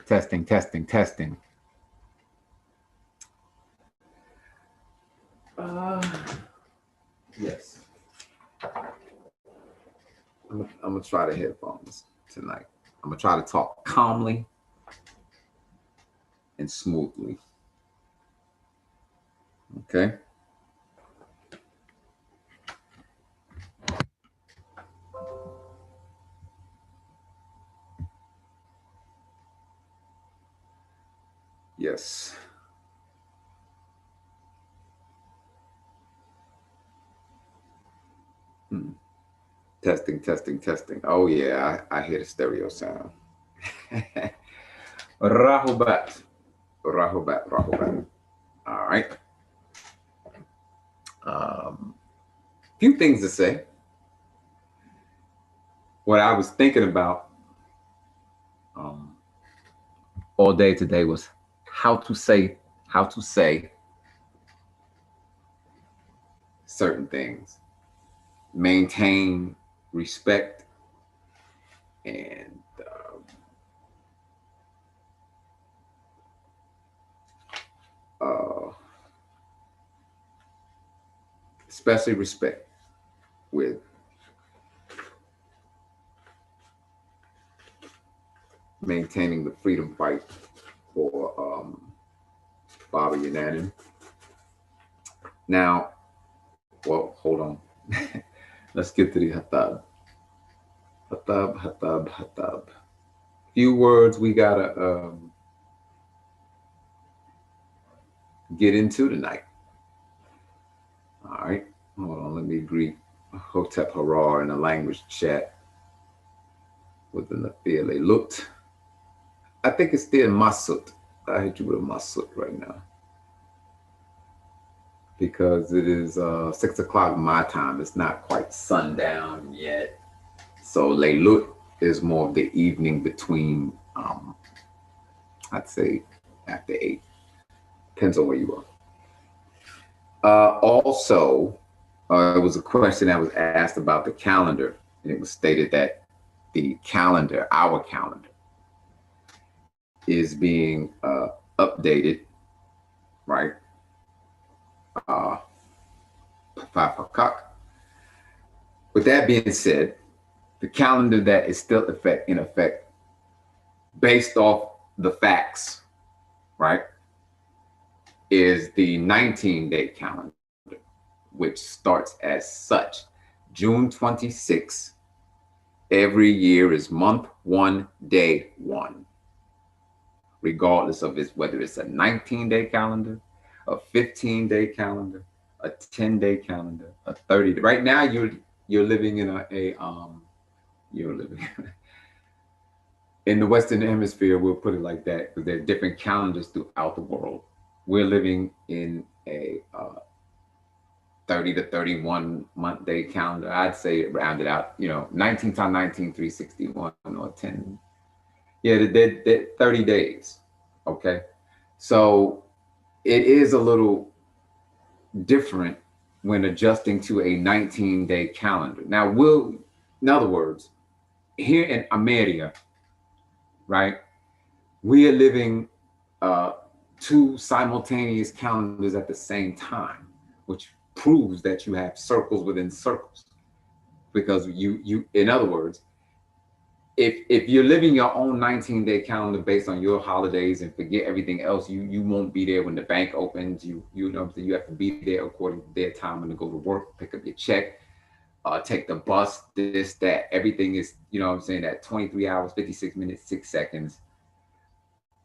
Testing, testing, testing. Yes. I'm gonna try the headphones tonight. I'm gonna try to talk calmly and smoothly. Okay. Yes. Testing, testing, testing. Oh yeah, I hear the stereo sound. Rahubat. Rahubat, Rahubat. All right. Few things to say. What I was thinking about all day today was how to say certain things, maintain respect, and especially respect with maintaining the freedom fight for Baba Yaanuwn. Now, well, hold on. Let's get to the Hatab. Hatab, Hatab, Hatab. Few words we gotta get into tonight. All right, hold on. Let me greet Hotep Harar in the language chat within the field. They looked. I think it's still Masut. I hit you with a Masut right now because it is 6 o'clock my time. It's not quite sundown yet. So Leilut is more of the evening between, I'd say after 8. Depends on where you are. Also, it was a question that was asked about the calendar, and it was stated that the calendar, our calendar, is being updated, right? With that being said, the calendar that is still in effect, based off the facts, right, is the 19-day calendar, which starts as such. June 26th, every year is month 1, day 1, regardless of whether it's a 19-day calendar, a 15-day calendar, a 10-day calendar, a 30. Right now, you're living in you're living in the Western Hemisphere. We'll put it like that because there are different calendars throughout the world. We're living in a 30 to 31 month day calendar. I'd say rounded out, 19 times 19, 361 or 10. Yeah, they're 30 days. Okay. So it is a little different when adjusting to a 19-day calendar. Now, in other words, here in America, right, we are living 2 simultaneous calendars at the same time, which proves that you have circles within circles. Because you in other words, if you're living your own 19-day calendar based on your holidays and forget everything else, you won't be there when the bank opens. You have to be there according to their time when to go to work, pick up your check, take the bus, this, that. Everything is, that 23 hours, 56 minutes, 6 seconds,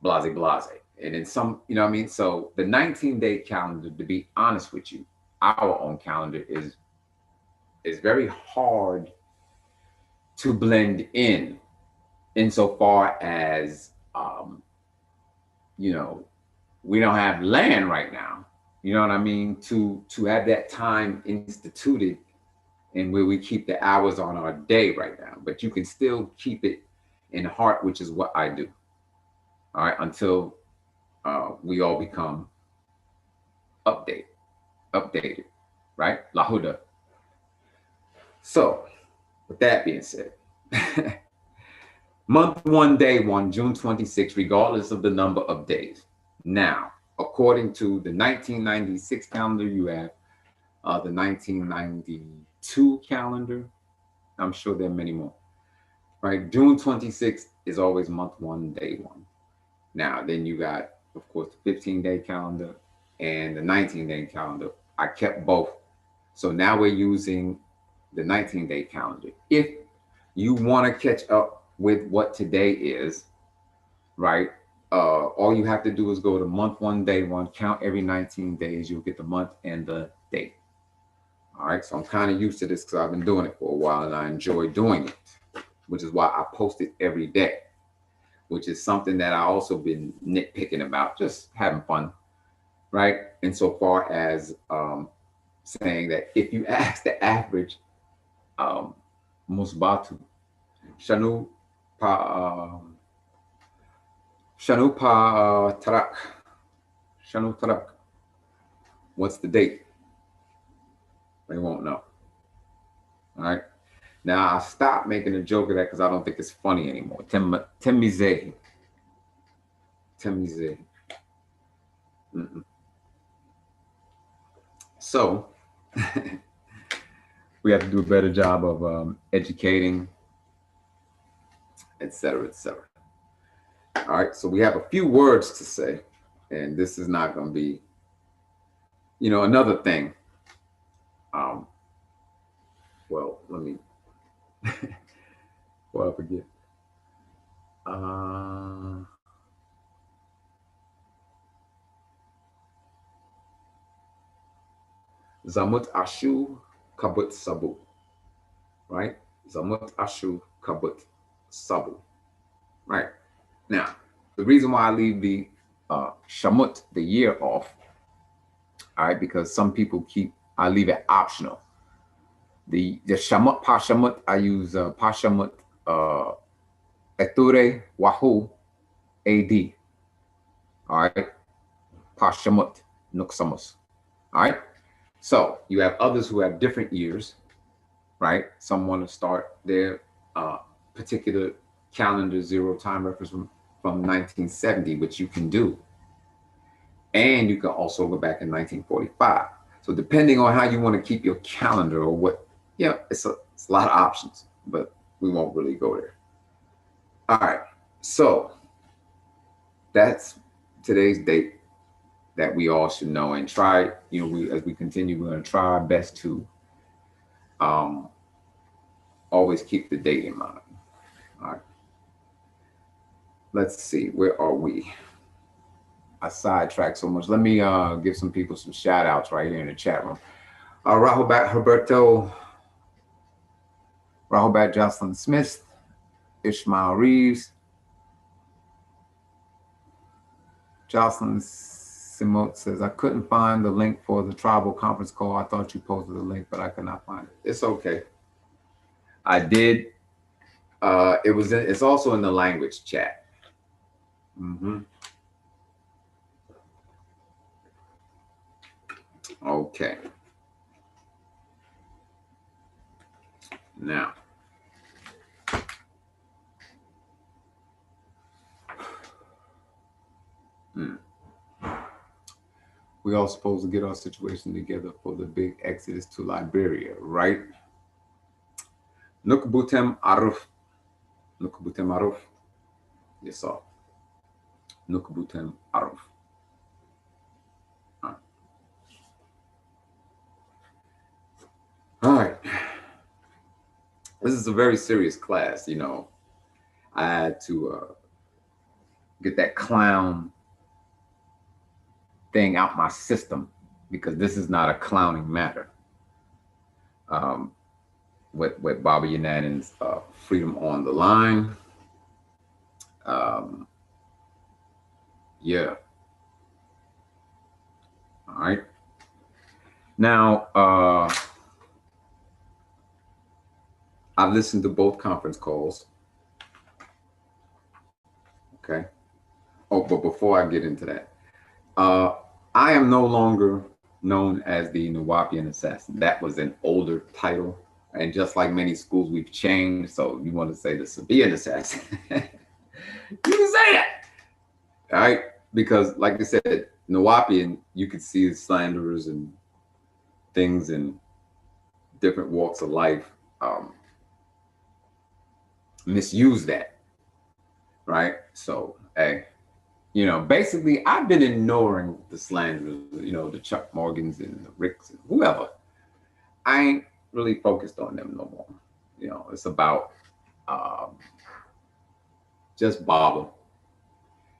blase, blase. And then some, So the 19-day calendar, to be honest with you, our own calendar is very hard to blend in insofar as, we don't have land right now, you know what I mean, to have that time instituted and where we keep the hours on our day right now. But you can still keep it in heart, which is what I do. All right, until we all become updated, right? Lahuda. So, with that being said, Month one, day one, June 26th, regardless of the number of days. Now, according to the 1996 calendar, you have the 1992 calendar. I'm sure there are many more. Right? June 26th is always month one, day one. Now, then you got, of course, the 15-day calendar and the 19-day calendar. I kept both. So now we're using the 19-day calendar. If you want to catch up with what today is, right? All you have to do is go to month one, day one, count every 19 days. You'll get the month and the date. All right. So I'm kind of used to this because I've been doing it for a while and I enjoy doing it, which is why I post it every day, which is something that I also been nitpicking about, just having fun, right? Insofar as saying that if you ask the average Musbatu, Shanu Pa Shanu Pa Tarak, Shanu Tarak, what's the date? They won't know. All right. Now I stopped making a joke of that because I don't think it's funny anymore. Temize. Temize. So we have to do a better job of educating, etc., etc. All right, so we have a few words to say, and this is not going to be, another thing. Well, let me, well, I forget. Zamut Ashu Kabut Sabu, right? Zamut Ashu Kabut Sabu, right? Now, the reason why I leave the Shamut, the year, off, all right, because some people I leave it optional. The Shamut, Pa Shamut, I use Pa Shamut Eture Wahu AD, all right? Pa Shamut Nuksamus, all right? So you have others who have different years, right? Some want to start their particular calendar zero time reference from 1970, which you can do. And you can also go back in 1945. So depending on how you want to keep your calendar or what, it's a lot of options, but we won't really go there. All right. So that's today's date that we all should know and try, as we continue, we're going to try our best to always keep the date in mind. All right. Let's see, where are we? I sidetracked so much. Let me give some people some shout outs right here in the chat room. Rahobat Herberto, Rahobat Jocelyn Smith, Ishmael Reeves, Jocelyn Simot says, I couldn't find the link for the tribal conference call. I thought you posted the link, but I could not find it. It's okay. I did. It's also in the language chat. Okay. Now, we all supposed to get our situation together for the big exodus to Liberia, right? Nukbutem Aruf. Nukbutem Aruf. Yes, sir. Nukbutem Aruf. All right. This is a very serious class, I had to get that clown thing out my system because this is not a clowning matter. With Baba Yanan's Freedom on the Line. Yeah. All right. Now, I've listened to both conference calls. Okay. Oh, but before I get into that, I am no longer known as the Nawapian assassin. That was an older title, And just like many schools, we've changed. So you want to say this will be an assassin. You can say that. All right. Because like I said, Nawapian, you could see slanderers and things in different walks of life um, misuse that. Right. So, hey, basically, I've been ignoring the slanderers, the Chuck Morgans and the Ricks and whoever. I ain't really focused on them no more. It's about um, just Baba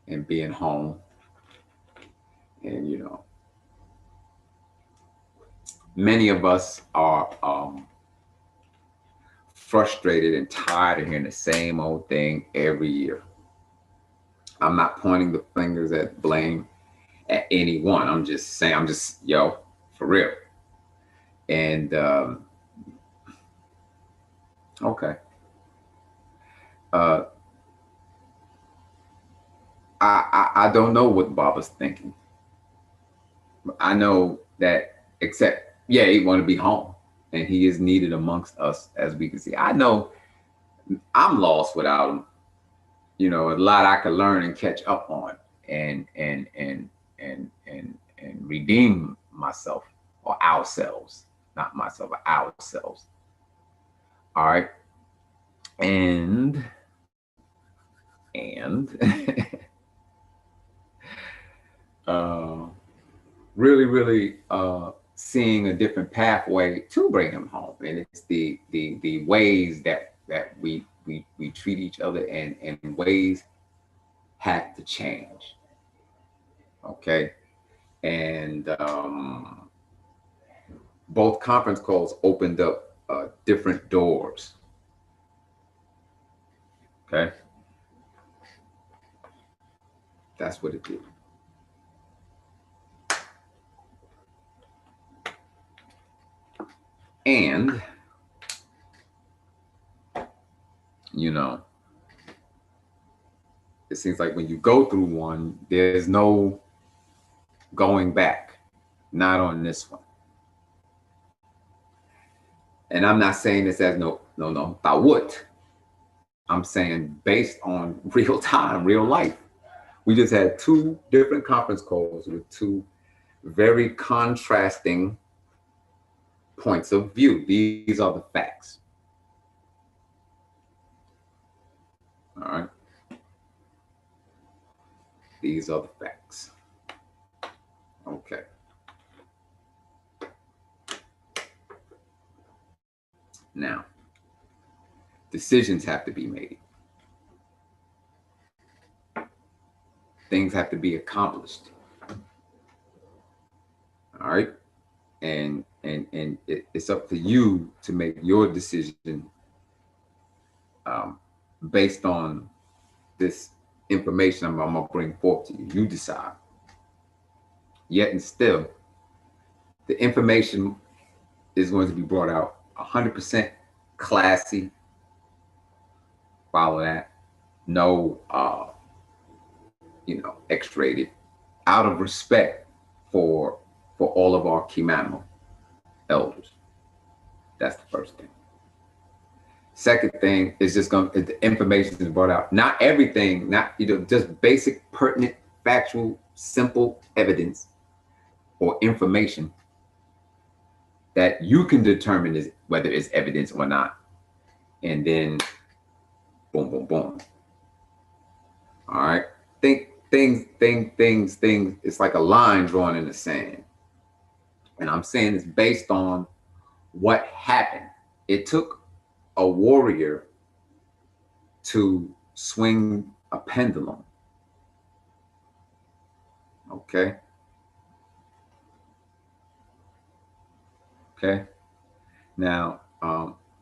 and being home. And, many of us are frustrated and tired of hearing the same old thing every year. I'm not pointing the fingers at blame at anyone. I'm just saying, for real. And okay. Uh, I don't know what Baba's thinking. I know that, except, yeah, he want to be home, and he is needed amongst us, as we can see. I know I'm lost without him. A lot I could learn and catch up on, and redeem myself, or ourselves, not myself, but ourselves. All right, and uh, really, really seeing a different pathway to bring him home, and it's the ways that we treat each other, and ways have to change. Okay, and both conference calls opened up different doors. Okay, that's what it did. And it seems like when you go through one, there's no going back. Not on this one. And I'm not saying this as no tawut. I'm saying based on real time, real life. We just had two different conference calls with two very contrasting points of view. These are the facts. All right. These are the facts. Okay. Now, decisions have to be made. Things have to be accomplished. All right. And it's up to you to make your decision based on this information I'm gonna bring forth to you. You decide. Yet and still, the information is going to be brought out 100% classy. Follow that. No, X-rated. Out of respect for all of our Kimano elders. That's the first thing. Second thing is just the information is brought out. Not everything, not just basic, pertinent, factual, simple evidence or information that you can determine whether it's evidence or not. And then boom, boom, boom. All right. Think things. It's like a line drawn in the sand. And I'm saying it's based on what happened. It took a warrior to swing a pendulum. Okay. Okay. Now,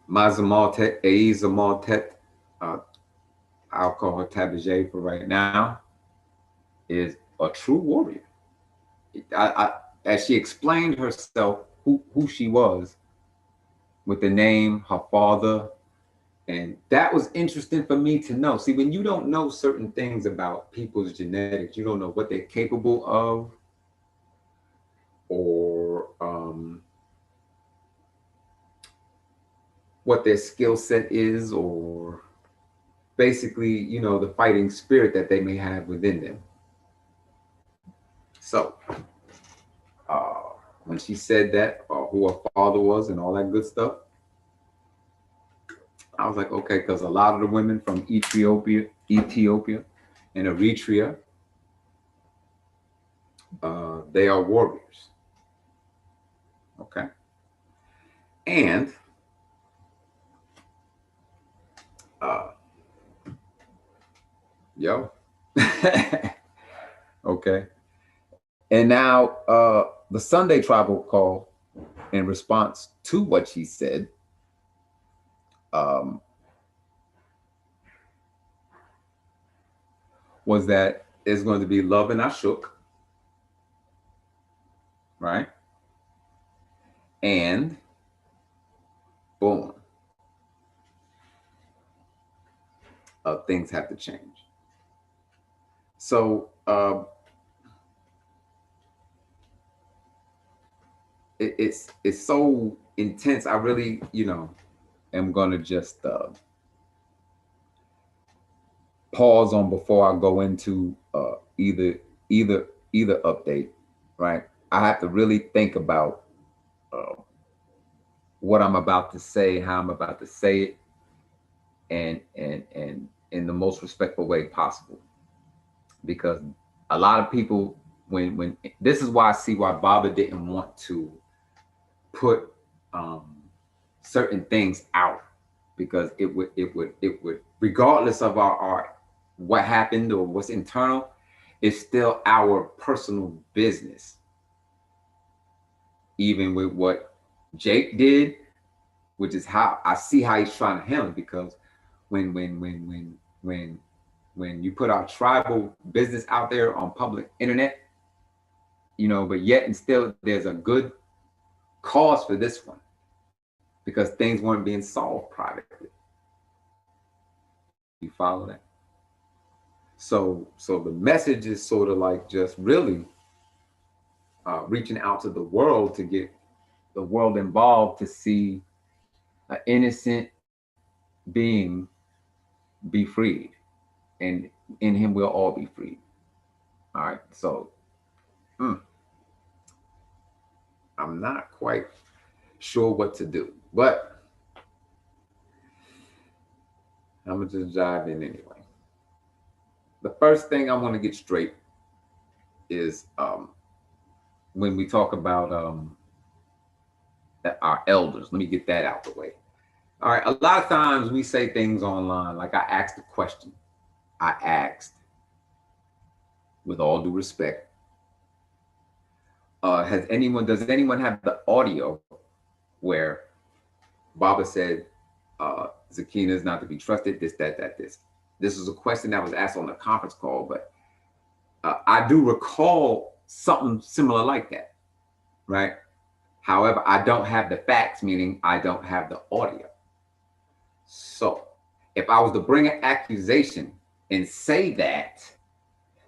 Mazamaltet, Eizamaltet, I'll call her Tabijay for right now, is a true warrior. As she explained herself, who she was, with the name, her father, and that was interesting for me to know. See, when you don't know certain things about people's genetics, you don't know what they're capable of, or what their skill set is, or basically, you know, the fighting spirit that they may have within them. So when she said that, who her father was and all that good stuff, I was like, okay, because a lot of the women from Ethiopia and Eritrea, they are warriors. Okay. And yo, okay. And now the Sunday tribal call, in response to what she said, was that there's going to be love in Ashuk, right? And boom, things have to change. So it's so intense. I really, you know, am gonna just pause on before I go into either update, right? I have to really think about what I'm about to say, how I'm about to say it, and in the most respectful way possible. Because a lot of people, when this is why I see why Baba didn't want to put certain things out, because it would regardless of our what happened or what's internal, it's still our personal business. Even with what Jake did, which is how I see how he's trying to handle it, because when you put our tribal business out there on public internet, you know, but yet and still there's a good cause for this one, because things weren't being solved privately. You follow that? So the message is sort of like just really reaching out to the world to get the world involved, to see an innocent being be freed, and in him we'll all be freed. All right. So I'm not quite sure what to do, but I'm gonna just dive in anyway. The first thing I want to get straight is when we talk about our elders. Let me get that out the way. All right. A lot of times we say things online, like I asked a question. I asked, with all due respect, does anyone have the audio where Baba said, Zakina is not to be trusted, this, that, this. This was a question that was asked on the conference call, but I do recall something similar like that, right? However, I don't have the facts, meaning I don't have the audio. So if I was to bring an accusation and say that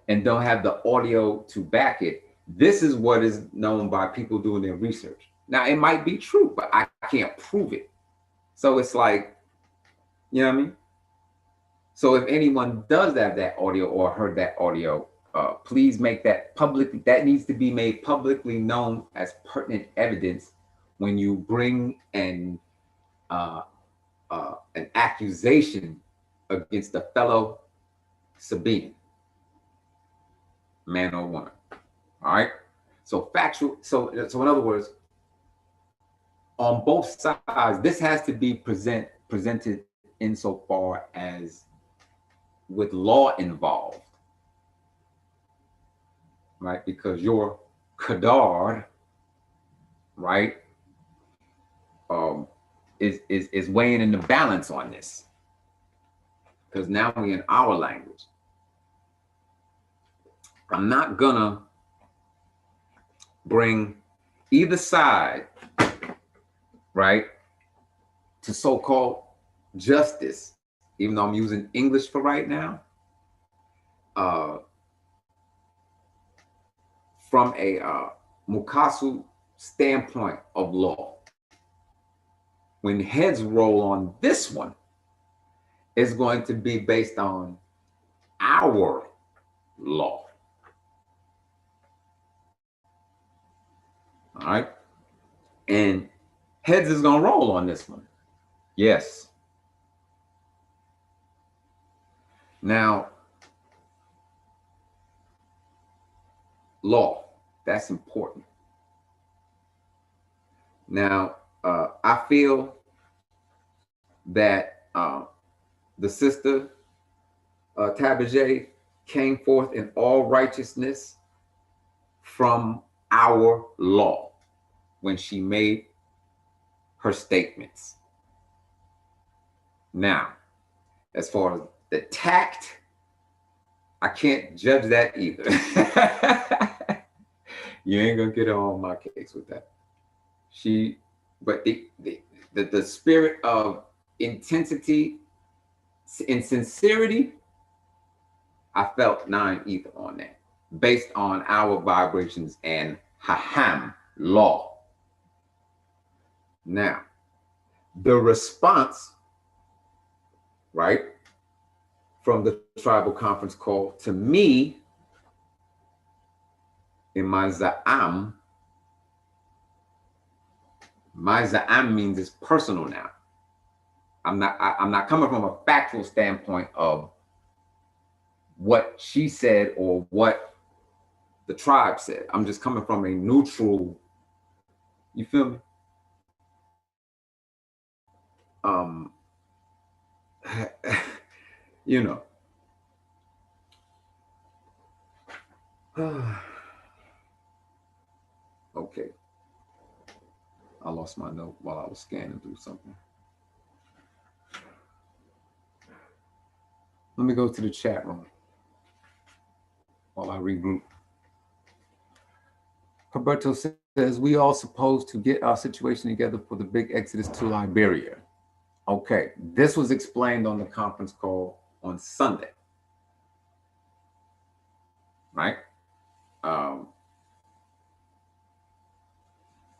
and don't have the audio to back it, this is what is known by people doing their research. Now, it might be true, but I can't prove it. So it's like, you know what I mean? So if anyone does have that audio or heard that audio, please make that public. That needs to be made publicly known as pertinent evidence when you bring an accusation against a fellow Sabian, man or woman. All right. So factual. So in other words, on both sides, this has to be presented insofar as with law involved, right? Because your Qadar, right, is weighing in the balance on this. Because now we're in our language. I'm not gonna bring either side, right, to so-called justice, even though I'm using English for right now, from a Mukasu standpoint of law. when heads roll on this one, it's going to be based on our law. All right. And heads is going to roll on this one. Yes. Now, law, that's important. Now, I feel that the sister Tabajay came forth in all righteousness from our law when she made her statements. Now, as far as the tact, I can't judge that either. You ain't gonna get on my case with that. But the spirit of intensity and sincerity, I felt 9 ether on that, based on our vibrations and Haham law. Now, the response, right, from the tribal conference call to me in my Za'am means it's personal now. I'm not coming from a factual standpoint of what she said or what the tribe said. I'm just coming from a neutral, you feel me? You know. Okay. I lost my note while I was scanning through something. Let me go to the chat room while I regroup. Roberto says, we all supposed to get our situation together for the big exodus to Liberia. Okay, this was explained on the conference call on Sunday, right?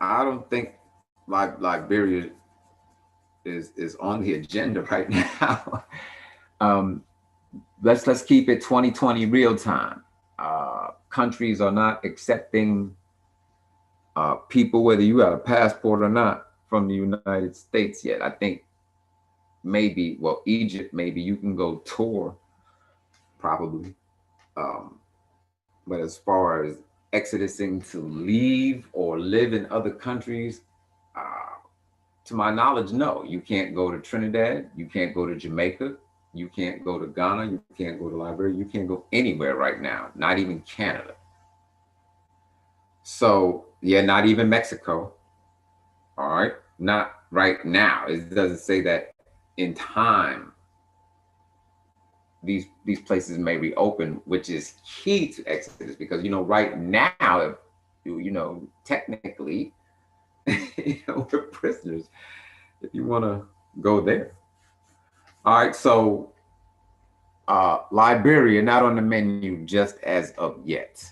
I don't think Liberia is on the agenda right now. Let's keep it 2020 real time. Countries are not accepting people, whether you got a passport or not, from the United States yet. I think maybe, well, Egypt, maybe you can go tour, probably. But as far as exodusing to leave or live in other countries, to my knowledge, no. You can't go to Trinidad, you can't go to Jamaica, you can't go to Ghana, you can't go to Liberia, you can't go anywhere right now, not even Canada. So, yeah, not even Mexico. All right, not right now. It doesn't say that in time these places may reopen, which is key to exodus, because right now, technically, we're prisoners if you want to go there. All right, so Liberia not on the menu just as of yet.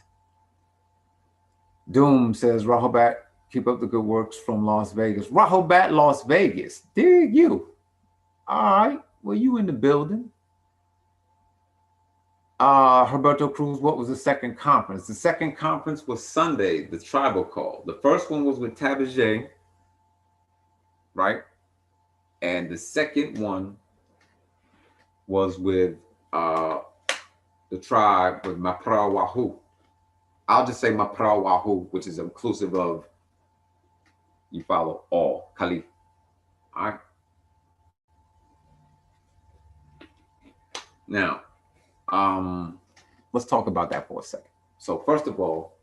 Doom says, Rahobat, keep up the good works from Las Vegas. Rahobat, Las Vegas. Dig you. All right, well, you in the building. Roberto Cruz, what was the second conference? The second conference was Sunday, the tribal call. The first one was with Tabajay, right? And the second one was with the tribe with Maprawahu. I'll just say Maprawahu, which is inclusive of, you follow all, Khalif. All right. Now, let's talk about that for a second. So first of all,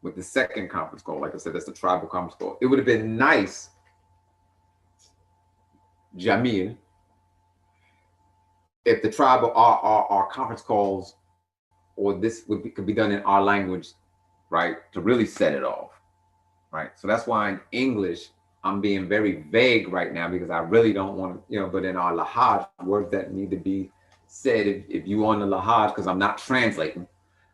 with the second conference call, like I said, that's the tribal conference call. It would have been nice, Jamil, if the tribal our conference calls, or this could be done in our language, right, to really set it off, right? So that's why in English, I'm being very vague right now, because I really don't want to, but in our Lahaj, words that need to be said, if you on the Lahaj, because I'm not translating,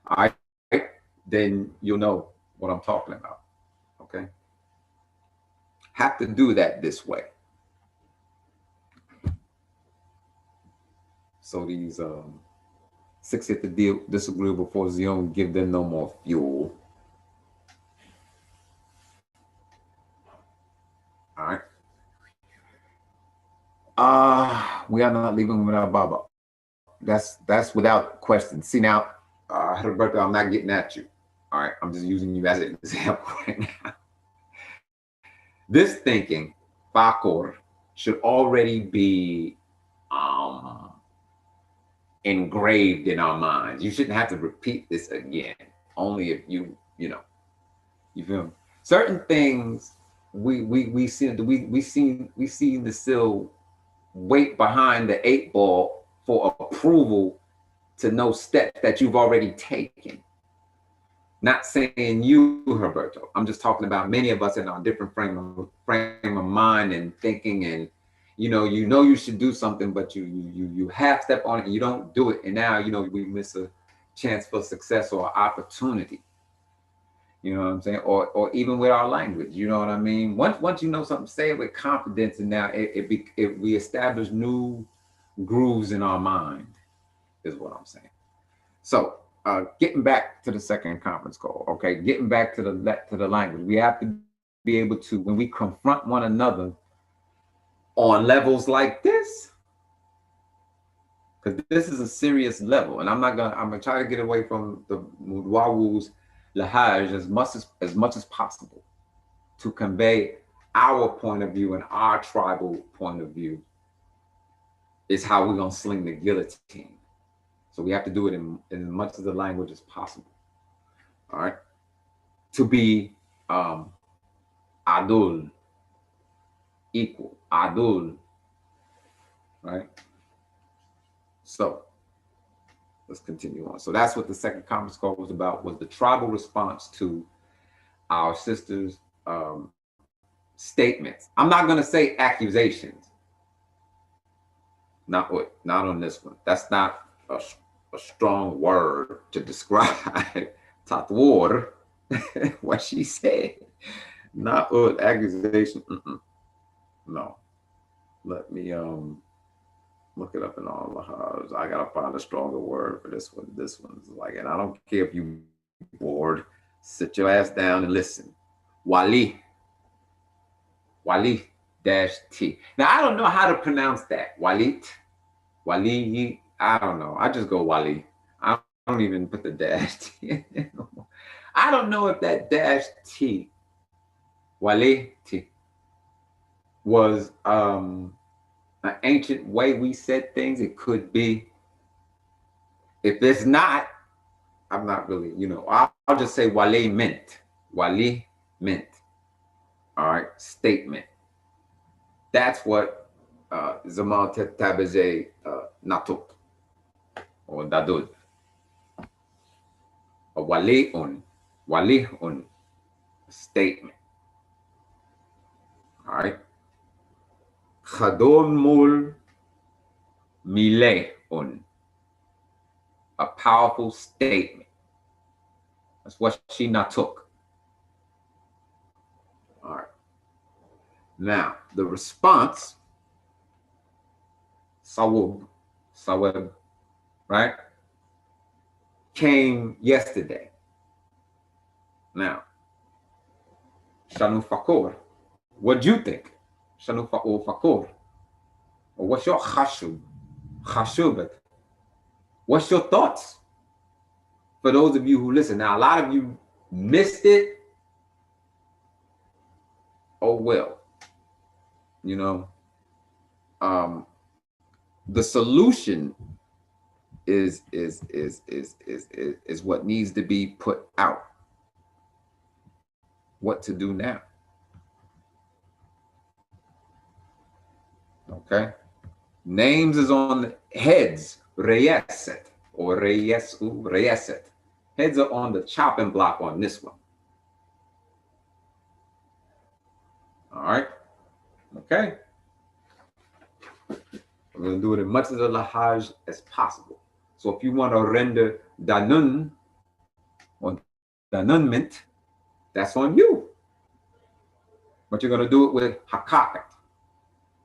all right, then you'll know what I'm talking about, okay? Have to do that this way. So these six hit the deal disagreeable for Zion, give them no more fuel. All right. We are not leaving without Baba. That's without question. See now, Roberto, I'm not getting at you. All right, I'm just using you as an example right now. This thinking, Fakor, should already be engraved in our minds. You shouldn't have to repeat this again. Only if you know, you feel me? Certain things we seem to still wait behind the eight ball for approval to know steps that you've already taken. Not saying you, Roberto. I'm just talking about many of us in our different frame of mind and thinking, and you know you should do something, but you half step on it and you don't do it, and now we miss a chance for success or opportunity. You know what I'm saying? Or even with our language, you know what I mean? Once you know something, say it with confidence, and now we establish new grooves in our mind, is what I'm saying. So getting back to the second conference call, okay, getting back to the language, we have to be able to, when we confront one another on levels like this, because this is a serious level, and I'm gonna try to get away from the Mudwawu's lahaj as much as possible to convey our point of view and our tribal point of view is how we're gonna sling the guillotine. So we have to do it in as much of the language as possible. All right. To be adul, equal, adul, right? So let's continue on. So that's what the second conference call was about, was the tribal response to our sisters' statements. I'm not going to say accusations. Not on this one. That's not a strong word to describe Tatwar, what she said. Not accusation. No. Let me look it up in all the house. I gotta find a stronger word for this one. This one's like, and I don't care if you bored. Sit your ass down and listen. Wali dash T. Now I don't know how to pronounce that. Wali. I don't know. I just go Wali. I don't even put the dash T. I don't know if that dash T, Wali T, was an ancient way we said things. It could be. If it's not, I'm not really, I'll just say Wali meant. Wali meant. All right, statement. That's what Zaman Tabaje Natuk or Dadud. A Wali'un, statement. All right. Khadon mul mile'un, a powerful statement. That's what she not took. All right. Now, the response, Sawab, right, came yesterday. Now, Shanu Fakor, what'd you think? Shanu Fakor. Or what's your chashubat? What's your thoughts? For those of you who listen. Now, a lot of you missed it. Oh, well. The solution is what needs to be put out. What to do now. Okay. Names is on the heads, reyeset or reyeset. Heads are on the chopping block on this one. All right. Okay. We're going to do it as much of the lahaj as possible. So if you want to render danun or danunment, that's on you. But you're going to do it with hakakat,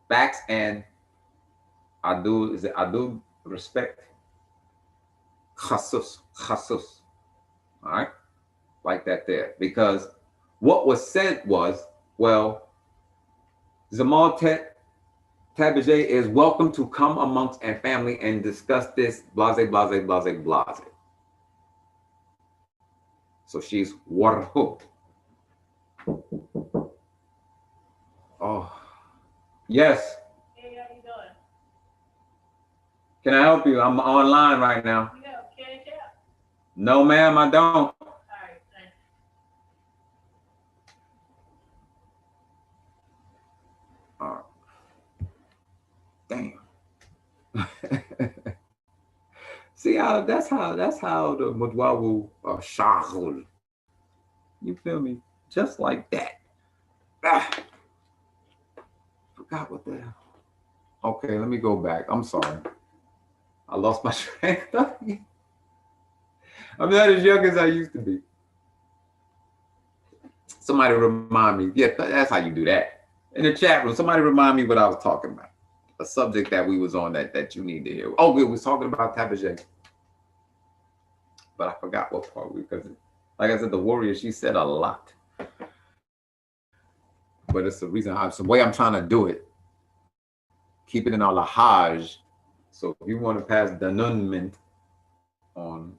facts, and adul. Is it adul? respect. Khasus, khasus. All right, like that there. Because what was said was, well, Zamal Tabajay is welcome to come amongst and family and discuss this, blase, blase, blase, blase. So she's warhu. Oh, yes. Hey, how you doing? Can I help you? I'm online right now. You have cash out? No, ma'am, I don't. All right, thanks. Oh, damn. See how that's how the Mudwawu Shahul. You feel me? Just like that. Ah, forgot what the hell. Okay, let me go back. I'm sorry. I lost my train of thought. I'm not as young as I used to be. Somebody remind me. Yeah, that's how you do that. In the chat room, somebody remind me what I was talking about. A subject that we was on that you need to hear. Oh, we was talking about Tabajay. But I forgot what part because, like I said, the warrior, she said a lot. But it's the reason it's the way I'm trying to do it. Keep it in our lahaj. So if you want to pass the announcement on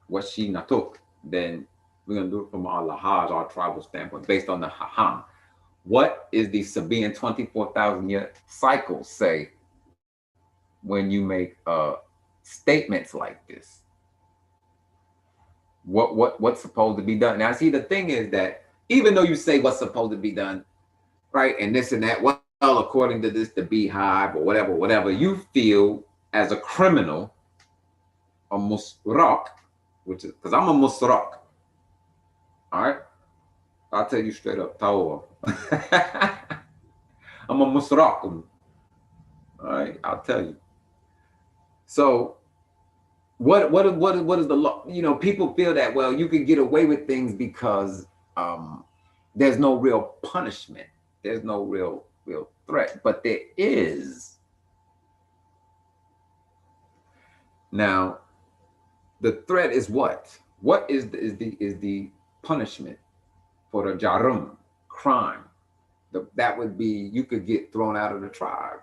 what she natuk, then we're gonna do it from our lahaj, our tribal standpoint, based on the haham. What is the Sabian 24,000 year cycle say when you make statements like this? What's supposed to be done? Now, see, the thing is that even though you say what's supposed to be done, right, and this and that, well, according to this, the beehive or whatever, you feel as a criminal, a musrak, which is because I'm a musrak. All right, I'll tell you straight up, Tawa. I'm a musrak. All right, I'll tell you. So what is the law? You know, people feel that, well, you can get away with things because there's no real punishment, there's no real threat, but there is. Now, the threat is what? What is the punishment for the jarum crime? That would be you could get thrown out of the tribe,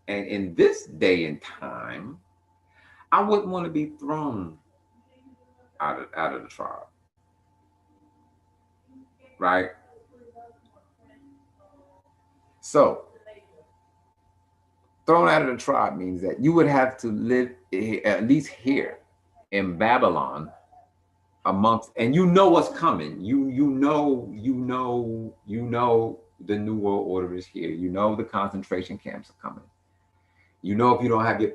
and in this day and time, I wouldn't want to be thrown out of the tribe, right? So, thrown out of the tribe means that you would have to live at least here in Babylon amongst, and you know what's coming. You know the New World Order is here. You know the concentration camps are coming. You know if you don't have your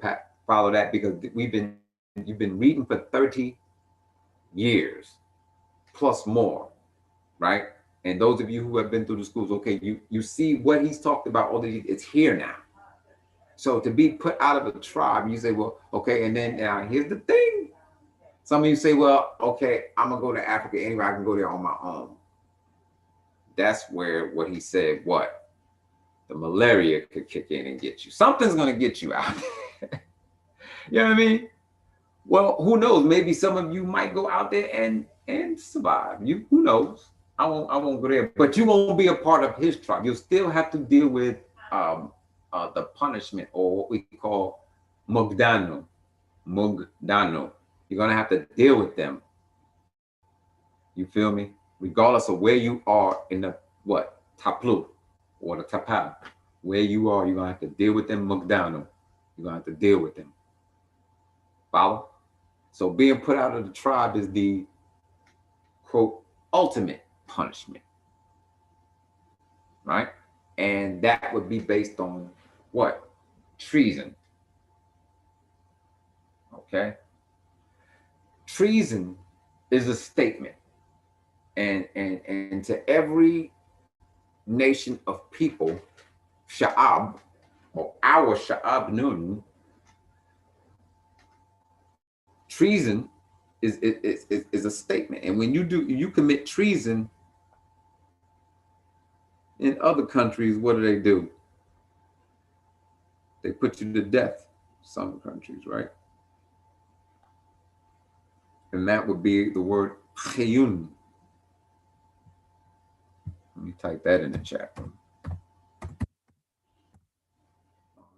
follow that because you've been reading for 30 years plus more, right? And those of you who have been through the schools, okay, you see what he's talked about. All these, it's here now. So to be put out of the tribe, you say, well, okay, and then now here's the thing. Some of you say, well, okay, I'm gonna go to Africa anyway. I can go there on my own. That's where what he said, what? The malaria could kick in and get you. Something's gonna get you out. You know what I mean? Well, who knows? Maybe some of you might go out there and survive. You who knows? I won't go there, but you won't be a part of his tribe. You'll still have to deal with the punishment, or what we call mugdano. Mugdano. You're gonna have to deal with them. You feel me? Regardless of where you are in the what taplu or the tapal, where you are, you're gonna have to deal with them mugdano. You're gonna have to deal with them. Follow? So being put out of the tribe is the quote ultimate punishment, right? And that would be based on what? Treason. Okay? Treason is a statement. And to every nation of people, Sha'ab, or our Sha'ab Nun, treason is a statement. And when you commit treason in other countries, what do? They put you to death. some countries, right? And that would be the word khayun. Let me type that in the chat. All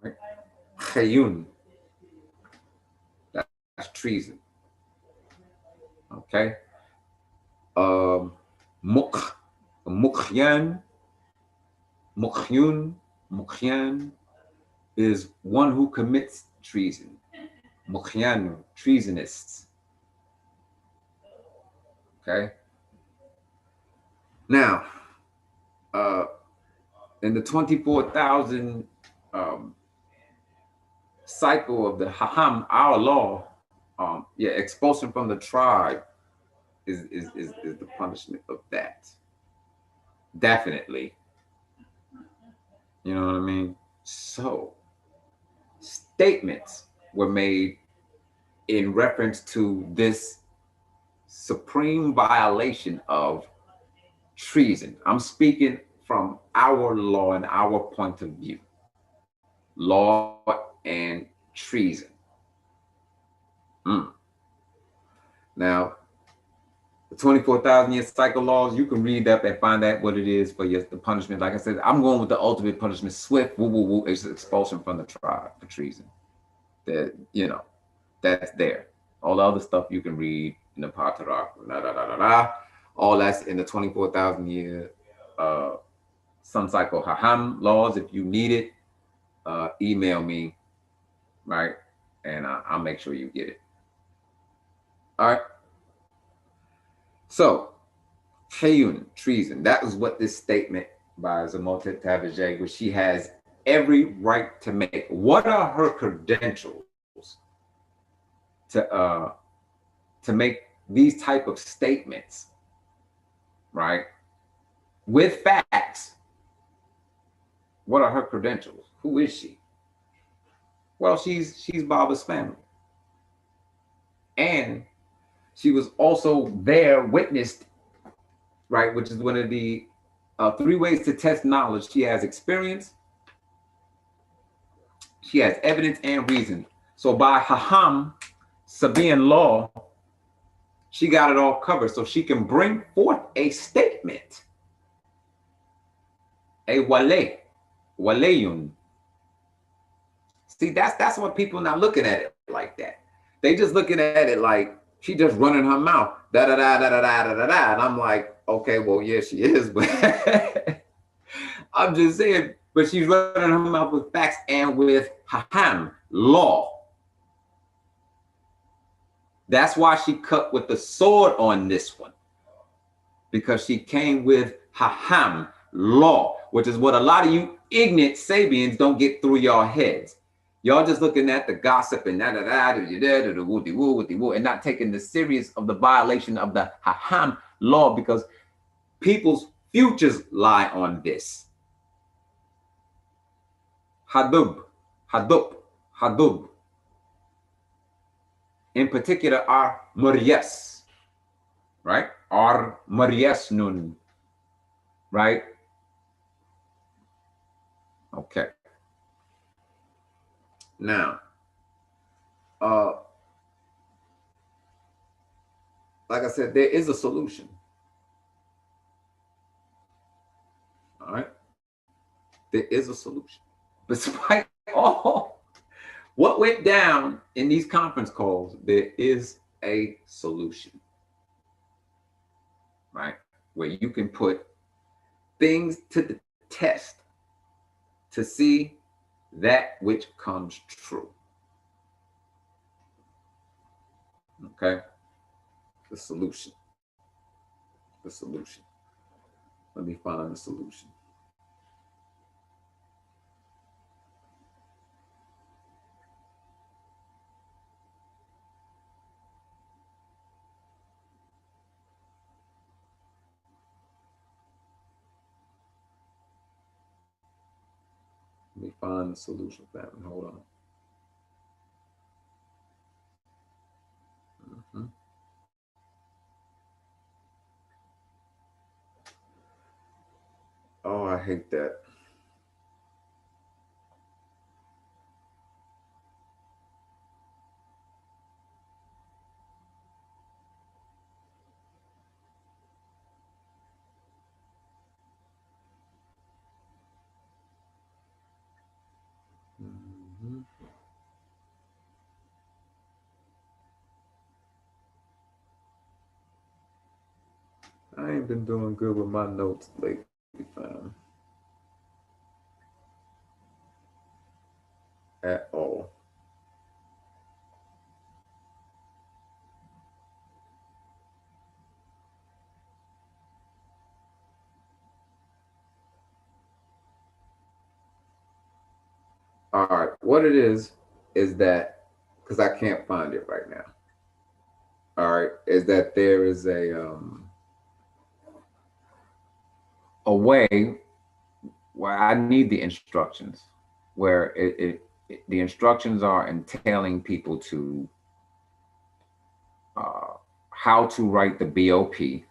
right. Khayun. That's treason. Okay. Mukh. Mukhyan. Mukhyun. Mukhyan is one who commits treason. Mukhyanu, treasonists. Okay. Now, in the 24,000 cycle of the Haham, our law, yeah, expulsion from the tribe is the punishment of that. Definitely. You know what I mean? So, statements were made in reference to this supreme violation of treason. I'm speaking from our law and our point of view. Law and treason. Now, the 24,000 year cycle laws, you can read up and find out what it is for the punishment. Like I said, I'm going with the ultimate punishment, swift, woo, woo, woo, it's expulsion from the tribe for treason. That, you know, that's there. All the other stuff you can read in the Patarak, all that's in the 24,000 year sun cycle Haham laws. If you need it, email me, right? And I'll make sure you get it. All right. So, Khayun, treason. That was what this statement by Zamotet Tabajeg, which she has every right to make. What are her credentials to make these type of statements, right? With facts. What are her credentials? Who is she? Well, she's Baba's family. And she was also there, witnessed, right? Which is one of the 3 ways to test knowledge. She has experience, she has evidence, and reason. So by Haham, Sabian law, she got it all covered. So she can bring forth a statement, a walayun. See, that's what people not looking at it like that. They just looking at it like she just running her mouth, da da da da da da da da. And I'm like, okay, well, yeah, she is, but I'm just saying, but she's running her mouth with facts and with Haham, law. That's why she cut with the sword on this one, because she came with Haham, law, which is what a lot of you ignorant Sabians don't get through your heads. Y'all just looking at the gossip and and not taking the serious of the violation of the Haham law, because people's futures lie on this. Hadub. In particular, our Murias, right? Our Muriasnun, right? Okay. Now, like I said, there is a solution. All right. There is a solution. Despite all what went down in these conference calls, there is a solution. Right? Where you can put things to the test to see that which comes true. Okay? The solution. The solution. Let me find the solution. Let me find the solution, family. Hold on. Oh, I hate that. I ain't been doing good with my notes lately, fam. At all. All right, what it is that because I can't find it right now. All right, is that there is a way where I need the instructions, where the instructions are entailing people to how to write the BOP.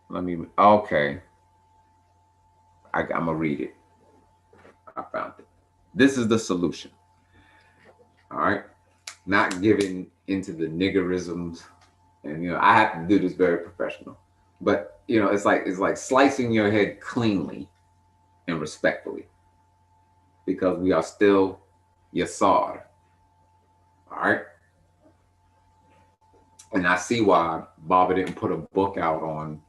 Let me, okay, I'm gonna read it. I found it. This is the solution. All right, not giving into the niggerisms, and I have to do this very professional, but it's like slicing your head cleanly and respectfully, because we are still Yasar. All right. And I see why Baba didn't put a book out on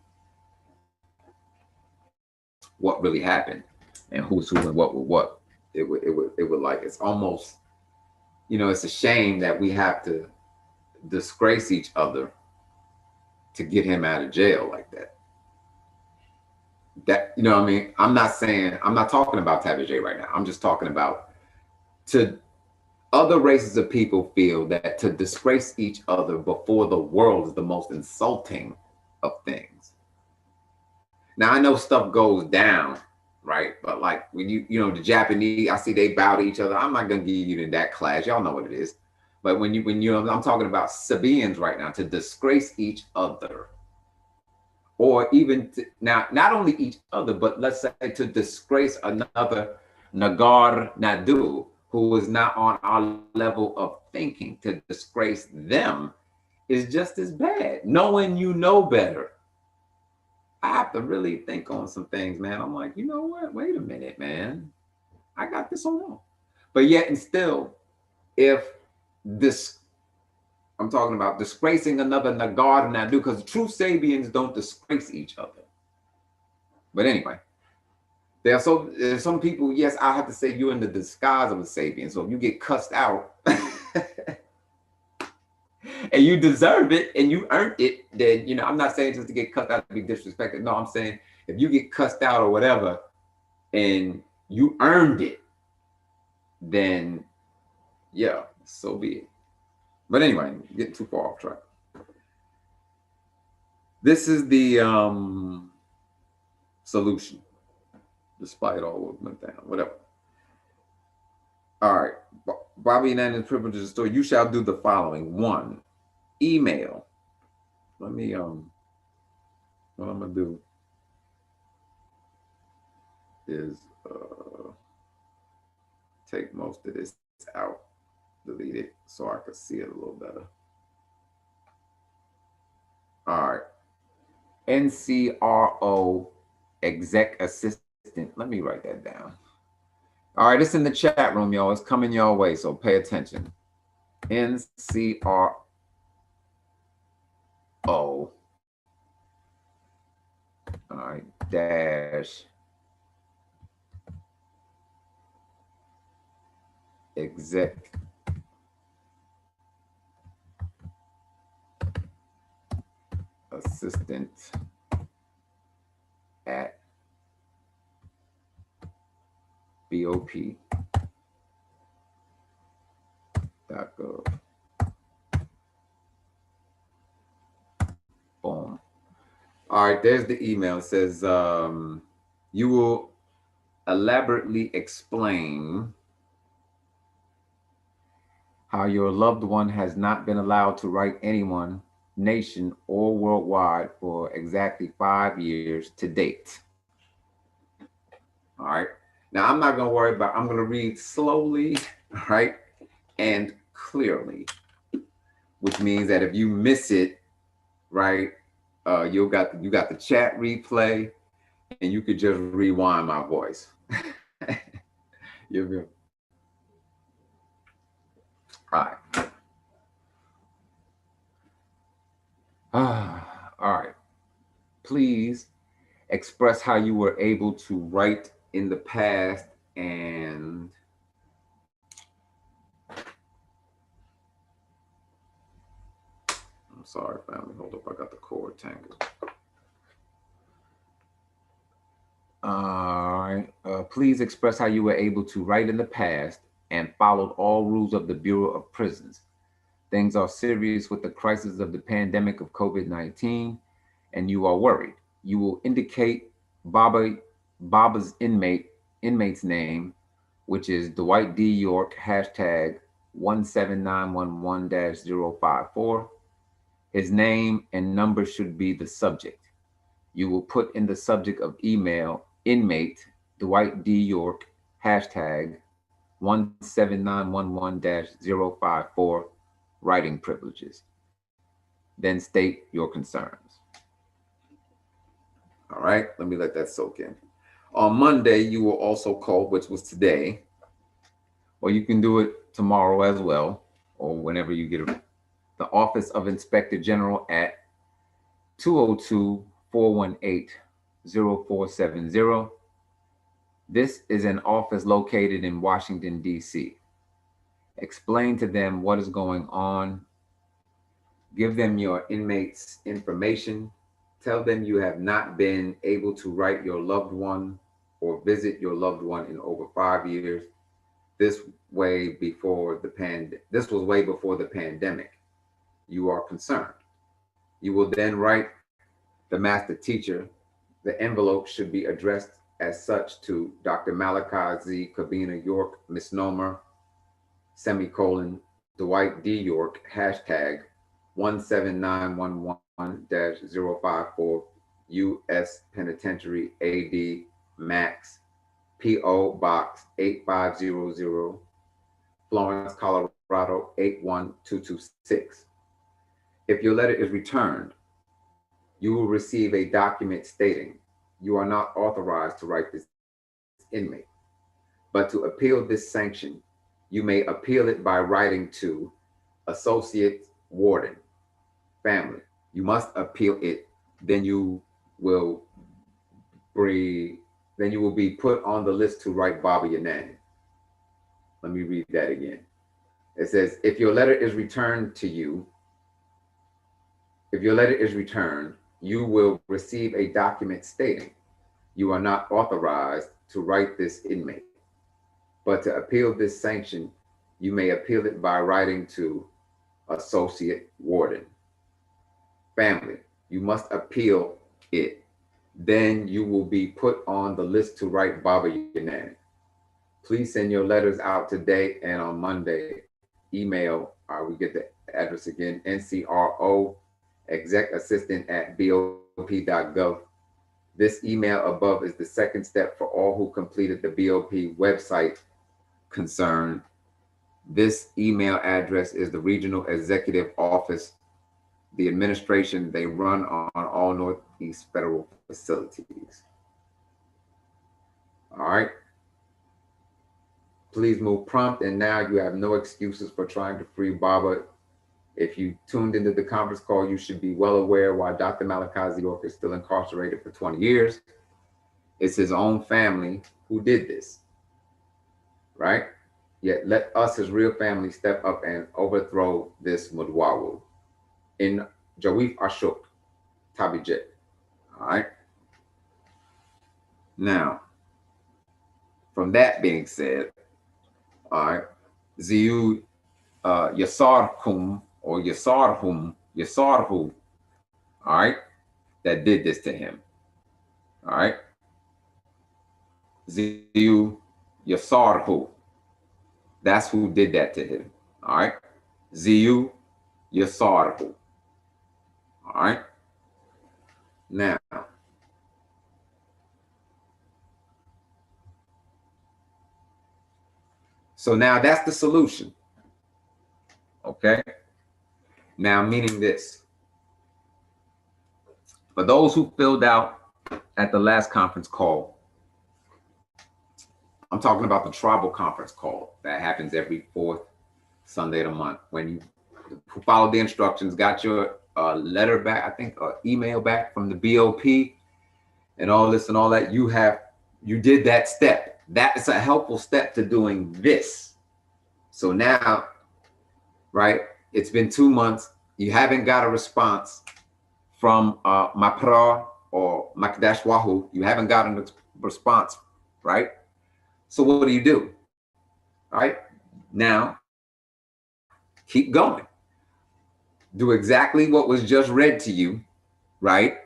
what really happened and who's who and what. It would like, it's almost, it's a shame that we have to disgrace each other to get him out of jail like that. That, what I mean? I'm not talking about Tabitha right now. I'm just talking about, to other races of people feel that to disgrace each other before the world is the most insulting of things. Now I know stuff goes down, right? But like when the Japanese, I see they bow to each other. I'm not gonna give you in that class. Y'all know what it is. But when I'm talking about Sabians right now, to disgrace each other, or even now, not only each other, but let's say to disgrace another Nagar Nadu who is not on our level of thinking, to disgrace them is just as bad. Knowing you know better, I have to really think on some things, man. I'm like, you know what? Wait a minute, man. I got this on. But yet and still, if this, I'm talking about disgracing another Nagar Nadu, because true Sabians don't disgrace each other. But anyway, there's some people, yes, I have to say you're in the disguise of a Sabian. So if you get cussed out and you deserve it and you earned it, then, I'm not saying just to get cussed out to be disrespected. No, I'm saying if you get cussed out or whatever and you earned it, then yeah, so be it. But anyway, getting too far off track. This is the solution, despite all what went down, whatever. All right. Bobby and Anna's privileges store. You shall do the following. 1, email. Let me what I'm gonna do is take most of this out, delete it so I can see it a little better. All right. NCRO exec assistant. Let me write that down. All right, it's in the chat room, y'all. It's coming your way, so pay attention. NCRO. All right, dash exec assistant at BOP.gov. Boom. All right, there's the email. It says, you will elaborately explain how your loved one has not been allowed to write anyone, nation, or worldwide for exactly 5 years to date. All right. Now, I'm not going to worry about, I'm going to read slowly, right, and clearly, which means that if you miss it, right, you got the chat replay, and you could just rewind my voice. You're good. All right. All right. Please express how you were able to write in the past and I'm sorry, family. Hold up. I got the cord tangled. All right. Please express how you were able to write in the past and followed all rules of the Bureau of Prisons. Things are serious with the crisis of the pandemic of COVID-19, and you are worried. You will indicate Baba's inmate's name, which is Dwight D. York, hashtag 17911-054. His name and number should be the subject. You will put in the subject of email, inmate Dwight D. York, hashtag 17911-054, writing privileges. Then state your concerns. All right, let me let that soak in. On Monday, you will also call, which was today, or you can do it tomorrow as well, or whenever you get the Office of Inspector General at 202-418-0470. This is an office located in Washington, D.C. Explain to them what is going on. Give them your inmate's information. Tell them you have not been able to write your loved one or visit your loved one in over 5 years. This was way before the pandemic. You are concerned. You will then write the master teacher. The envelope should be addressed as such to Dr. Malachi Z. Kabina York, misnomer, semicolon, Dwight D. York, hashtag 17911-054, U.S. Penitentiary, AD, Max, P.O. Box 8500, Florence, Colorado 81226. If your letter is returned, you will receive a document stating you are not authorized to write this inmate. But to appeal this sanction, you may appeal it by writing to Associate Warden, Family. You must appeal it, then you will be put on the list to write Baba Yaanuwn. Let me read that again. It says, if your letter is returned, you will receive a document stating you are not authorized to write this inmate. But to appeal this sanction, you may appeal it by writing to Associate Warden, Family. You must appeal it. Then you will be put on the list to write Baba Yaanuwn. Please send your letters out today and on Monday. Email, we get the address again, NCRO, exec assistant at BOP.gov. This email above is the second step for all who completed the BOP website concern. This email address is the Regional Executive Office, the administration they run on all Northeast federal facilities. All right. Please move prompt, and now you have no excuses for trying to free Baba. If you tuned into the conference call, you should be well aware why Dr. Malachi Z. York is still incarcerated for 20 years. It's his own family who did this, right? Yet let us, his real family, step up and overthrow this Mudwawu. In Jawif Ashok, Tabijet. All right. Now, from that being said, all right, Ziyu Yasarhum or Yasarhu, all right, that did this to him. All right. Ziyu Yasarhu, that's who did that to him. All right. Ziyu Yasarhu. All right. Now, so now that's the solution. Okay. Now, meaning this, for those who filled out at the last conference call, I'm talking about the tribal conference call that happens every fourth Sunday of the month. When you followed the instructions, got your letter back, I think, email back from the BOP, and all this and all that, you did that step. That is a helpful step to doing this. So now, right, it's been 2 months, you haven't got a response from Mapra or Makdash Wahoo, you haven't gotten a response, right? So what do? All right, now keep going. Do exactly what was just read to you, right?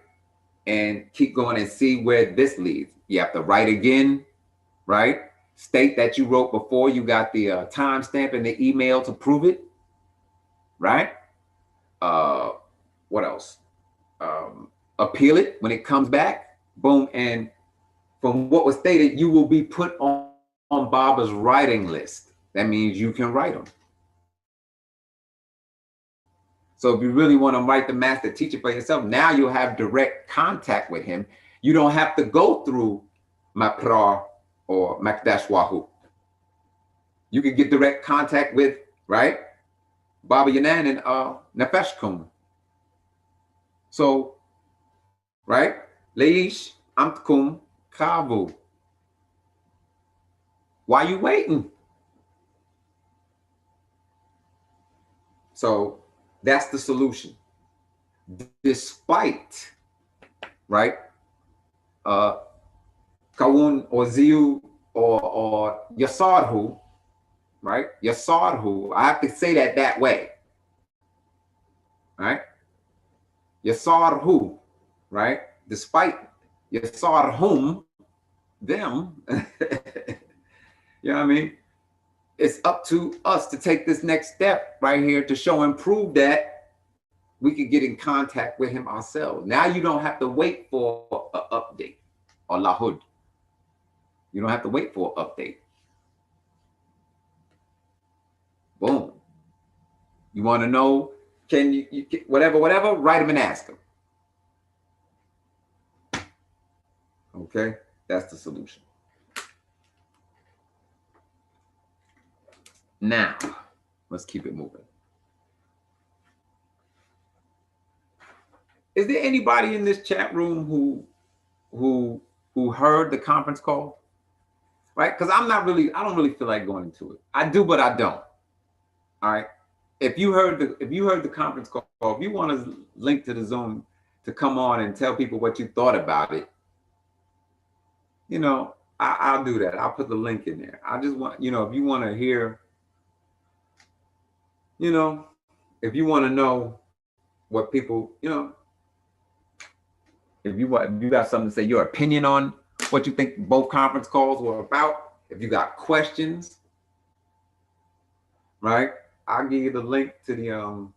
And keep going and see where this leads. You have to write again, right? State that you wrote before, you got the timestamp in the email to prove it, right? What else? Appeal it when it comes back, boom. And from what was stated, you will be put on Baba's writing list. That means you can write them. So if you really want to write the master teacher for yourself, now you'll have direct contact with him. You don't have to go through Mapra or Makdash Wahoo. You can get direct contact with, right, Baba Yanan and Nefesh Kum. So, right, Leish Amtkum Kavu. Why you waiting? So that's the solution. Despite, right, Kawun or Ziu or Yasarhu, right? Yasarhu, I have to say that way, right? Yasarhu, right? Despite Yasarhum, them, you know what I mean? It's up to us to take this next step right here to show and prove that we can get in contact with him ourselves. Now you don't have to wait for an update or lahud. You don't have to wait for an update. Boom. You want to know, can you whatever, write him and ask him. Okay, that's the solution. Now, let's keep it moving. Is there anybody in this chat room who heard the conference call? Right? Because I don't really feel like going into it. I do, but I don't. All right. If you heard the conference call, if you want to link to the Zoom to come on and tell people what you thought about it, you know, I'll do that. I'll put the link in there. I just want, you know, if you want to hear, you know, if you want to know what people, you know, if you got something to say, your opinion on what you think both conference calls were about, if you got questions, right? I'll give you the link to the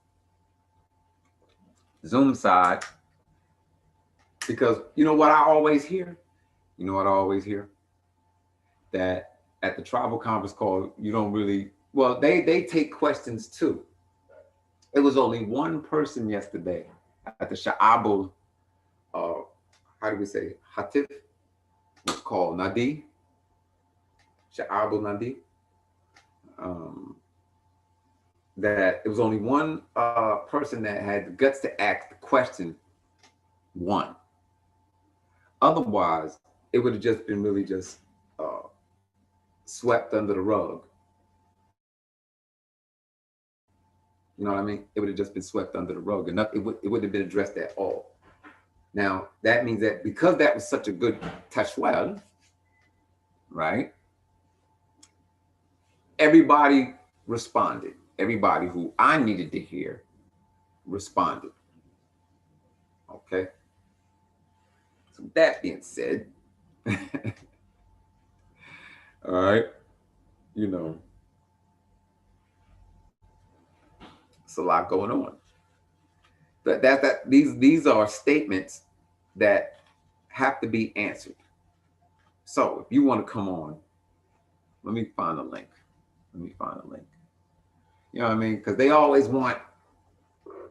Zoom side, because you know what I always hear? You know what I always hear? That at the tribal conference call, you don't really, well, they take questions too. It was only one person yesterday at the Sha'abul, how do we say, Hatif? It's called Nadi. Sha'abul Nadi. That it was only one person that had the guts to ask the question, one. Otherwise, it would have just been really just swept under the rug. You know what I mean? It would have just been swept under the rug, and it wouldn't have been addressed at all. Now, that means that because that was such a good tashwal, right? Everybody responded. Everybody who I needed to hear responded. Okay? So that being said, all right, you know, it's a lot going on. These are statements that have to be answered. So if you want to come on, let me find a link. You know what I mean? Because they always want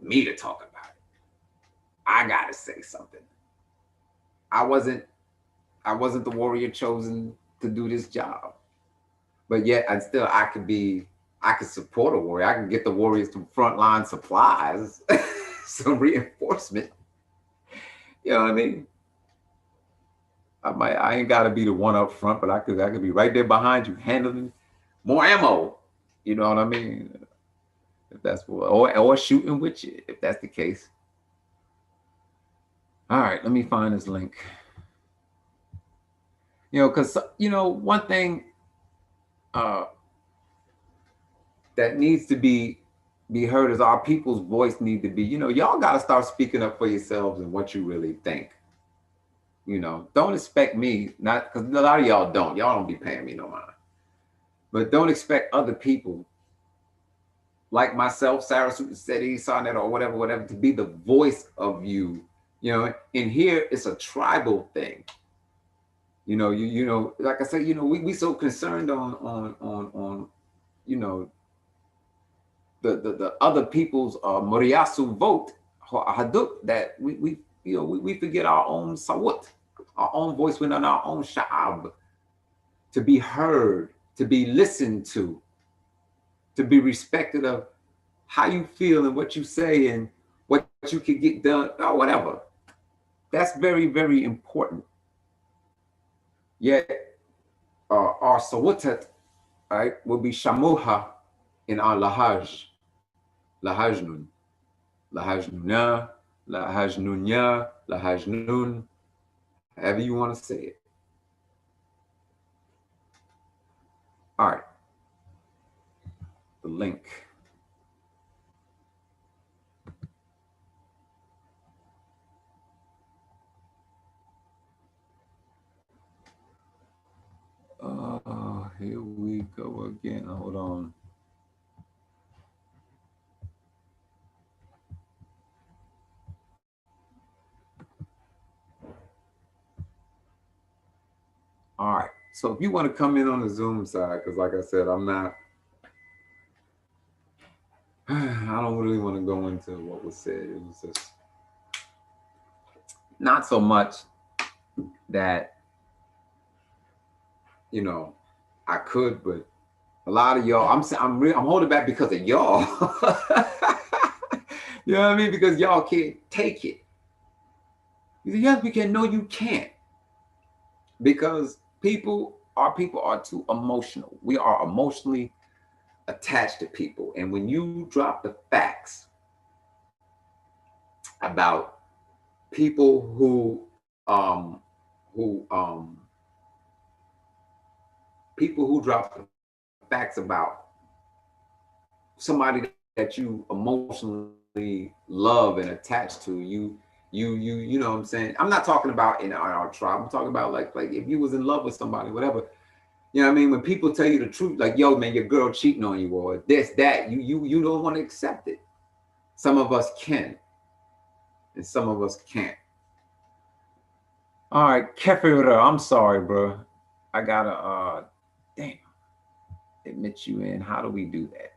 me to talk about it. I gotta say something. I wasn't the warrior chosen to do this job. but yet I could support a warrior. I can get the warriors some frontline supplies, some reinforcement. You know what I mean? I ain't gotta be the one up front, but I could be right there behind you, handling more ammo. You know what I mean? If that's what, or shooting with you, if that's the case. All right, let me find this link. You know, because one thing uh, that needs to be heard is our people's voice need to be. Y'all got to start speaking up for yourselves and what you really think. Don't expect me, not because a lot of y'all don't. Y'all don't be paying me no mind. But don't expect other people like myself, Sarah said, Sonnet, or whatever, to be the voice of you. In here it's a tribal thing. Like I said, we so concerned on the other people's Moriyasu vote, Haduk, that we forget our own Sawut, our own voice within our own Sha'ab, to be heard, to be listened to be respected of how you feel and what you say and what you can get done or whatever. That's very, very important. Yet our Sawutat, right, will be Shamuha in our Lahajnun, Lahajnuna, Lahajnunya, Lahajnun, however you want to say it. All right, the link. Here we go again. Hold on. All right. So if you want to come in on the Zoom side, because like I said, I don't really want to go into what was said. It was just not so much that, I could, but a lot of y'all, I'm holding back because of y'all. You know what I mean? Because y'all can't take it. You say, yes, we can. No, you can't. Because our people are too emotional. We are emotionally attached to people. And when you drop the facts about people who drop the facts about somebody that you emotionally love and attached to, you know what I'm saying? I'm not talking about in our tribe. I'm talking about like if you was in love with somebody, whatever. You know what I mean? When people tell you the truth, like, yo, man, your girl cheating on you, or this, that, you don't want to accept it. Some of us can, and some of us can't. All right, Kefira, I'm sorry, bro. I gotta damn, admit you in. How do we do that?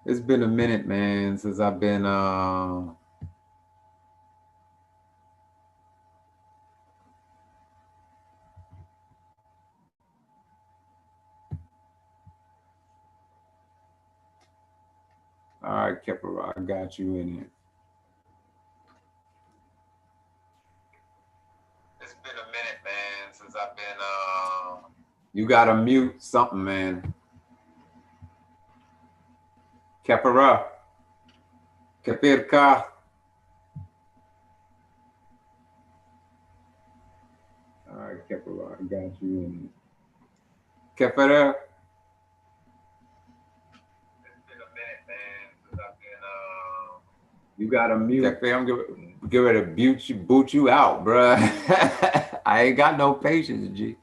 It's been a minute, man, since I've been all right, Kefira, I got you in here. It's been a minute, man, since I've been you gotta mute something, man. Kefira. Kefirka. All right, Kefira, I got you in here. Kefira. You gotta mute. I'm get ready to boot you out, bruh. I ain't got no patience, G.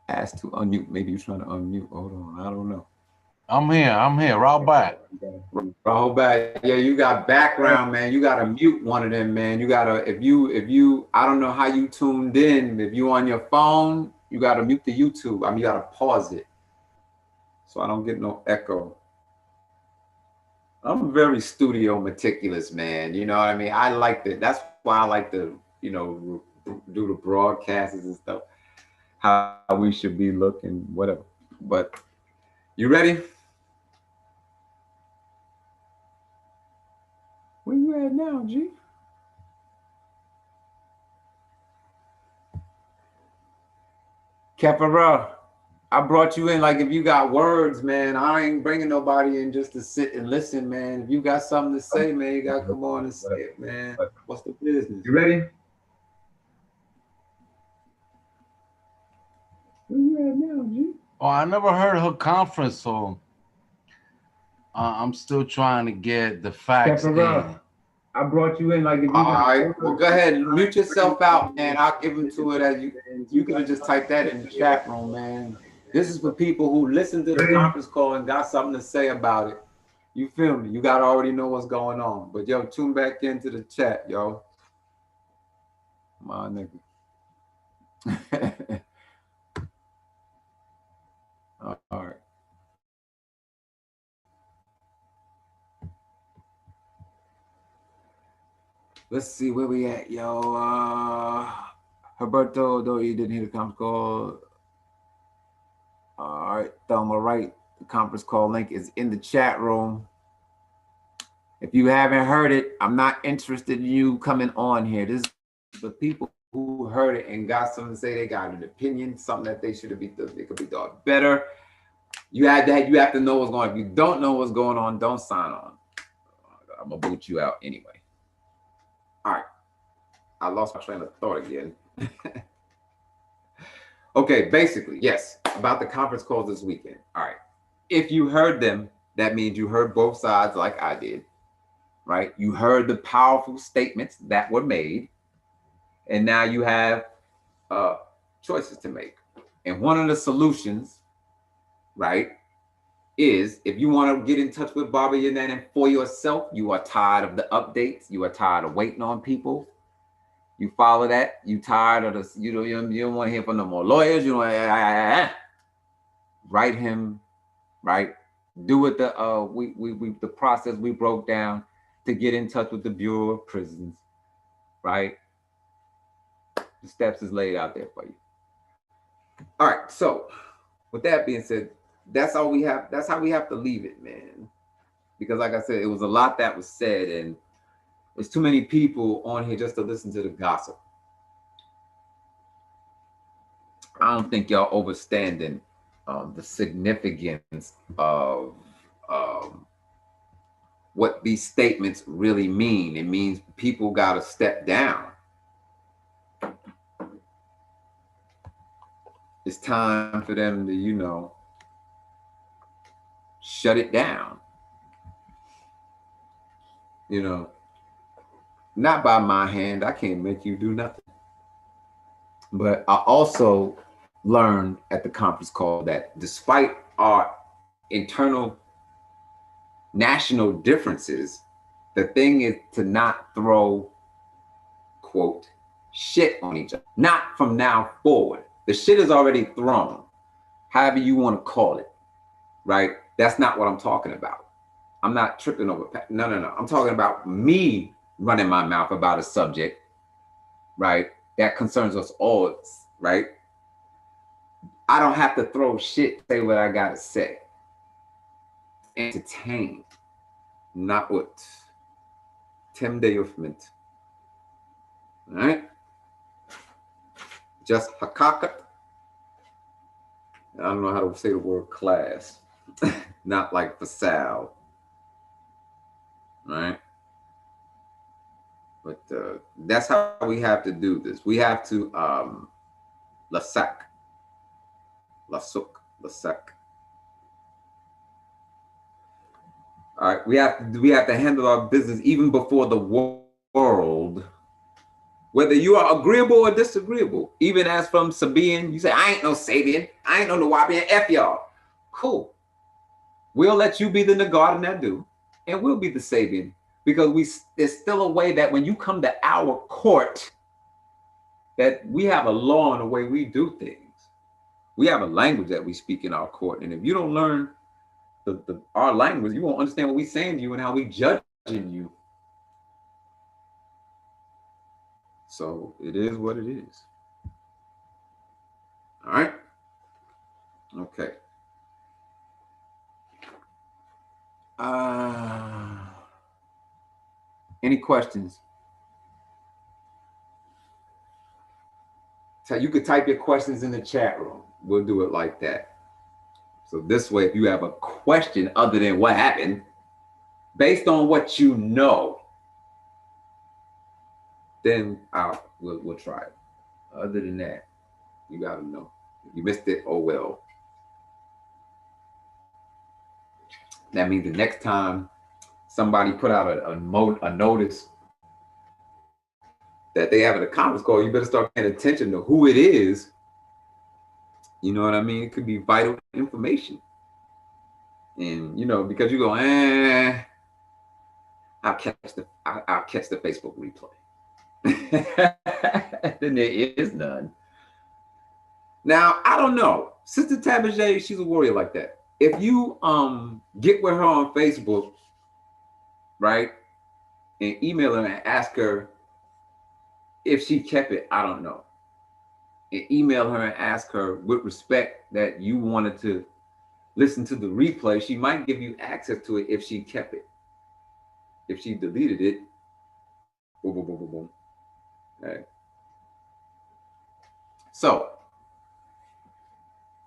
Ask to unmute. Maybe you're trying to unmute. Hold on. I don't know. I'm here. Rahbat. Rahbat. Yeah, you got background, man. You gotta mute one of them, man. You gotta, if you, I don't know how you tuned in. If you on your phone, you gotta mute the YouTube. I mean, you gotta pause it, so I don't get no echo. I'm very studio meticulous, man. You know what I mean? I like that. That's why I like to, do the broadcasts and stuff, how we should be looking, whatever. But you ready? Where you at now, G? Capara, I brought you in like if you got words, man. I ain't bringing nobody in just to sit and listen, man. If you got something to say, man, you got to come on and say it, man. What's the business? You ready? Where you at now, G? Oh, I never heard her conference, so I'm still trying to get the facts in. I brought you in like if you got. All right, well, go ahead, mute yourself out, man. I'll give him to it as you could have just typed that in the chat room, man. This is for people who listen to the conference call and got something to say about it. You feel me? You gotta already know what's going on. But yo, tune back into the chat, yo. My nigga. All right. Let's see where we at, yo. Herberto, though you didn't hear the conference call. All right, Thelma Wright. The conference call link is in the chat room. If you haven't heard it, I'm not interested in you coming on here. This is for people who heard it and got something to say. They got an opinion, something that they should be, they could be done better. You have to know what's going on. If you don't know what's going on, don't sign on. I'm gonna boot you out anyway. All right, I lost my train of thought again. Okay, basically, yes, about the conference calls this weekend. All right, if you heard them, that means you heard both sides like I did, right? You heard the powerful statements that were made, and now you have choices to make. And one of the solutions, right, is if you want to get in touch with Baba Yaanuwn for yourself, you are tired of the updates, you are tired of waiting on people, you follow that, you tired of this, you don't want to hear from no more lawyers, you don't write him, right? Do it the process we broke down to get in touch with the Bureau of Prisons, right? The steps is laid out there for you. All right, so with that being said, that's all we have. That's how we have to leave it, man. Because like I said, it was a lot that was said, and there's too many people on here just to listen to the gossip. I don't think y'all overstanding the significance of what these statements really mean. It means people got to step down. It's time for them to, shut it down. Not by my hand. I can't make you do nothing. But I also learned at the conference call that despite our internal national differences, the thing is to not throw, quote, shit on each other. Not from now forward. The shit is already thrown, however you want to call it, right? That's not what I'm talking about. I'm not tripping over. No. I'm talking about me running my mouth about a subject, right? That concerns us all, right? I don't have to throw shit, say what I got to say. Entertain, not what. Tim Deyufment. All right? Just hakakat. I don't know how to say the word class. Not like fasal. Right? But that's how we have to do this. We have to lasak. Lasuk. Lasak. All right, we have to handle our business even before the world, whether you are agreeable or disagreeable. Even as from Sabian, you say, I ain't no Sabian, I ain't no Nawabian, F y'all. Cool. We'll let you be the Nagar and Nadu, and we'll be the Sabian, because there's still a way that when you come to our court, that we have a law in the way we do things. We have a language that we speak in our court, and if you don't learn our language, you won't understand what we're saying to you and how we judging you. So it is what it is. All right. Okay. Any questions? So you could type your questions in the chat room. We'll do it like that. So this way, if you have a question other than what happened, based on what you know, then we'll try it. Other than that, you gotta know. If you missed it, oh well. That means the next time somebody put out a notice that they have in a conference call, you better start paying attention to who it is. You know what I mean? It could be vital information. And because you go, I'll catch the Facebook replay. Then there is none. Now, I don't know. Sister Tabitha, she's a warrior like that. If you get with her on Facebook, right, and email her and ask her if she kept it, I don't know. And email her and ask her with respect that you wanted to listen to the replay, she might give you access to it if she kept it. If she deleted it, boom, boom, boom, boom, boom. Okay. So,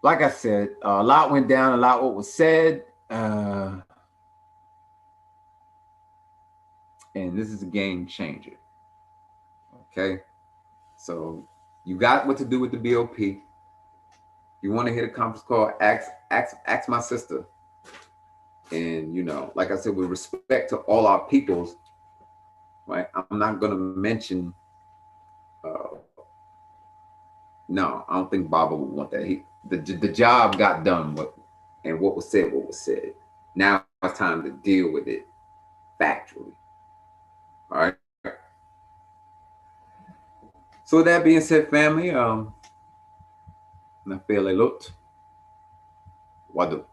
like I said, a lot went down, a lot what was said. And this is a game changer. Okay. So you got what to do with the BOP. You want to hit a conference call, ask my sister. And like I said, with respect to all our peoples, right? I'm not gonna mention no, I don't think Baba would want that. The job got done, and what was said. Now it's time to deal with it factually. All right. So with that being said, family, na feel a lot. Wadu.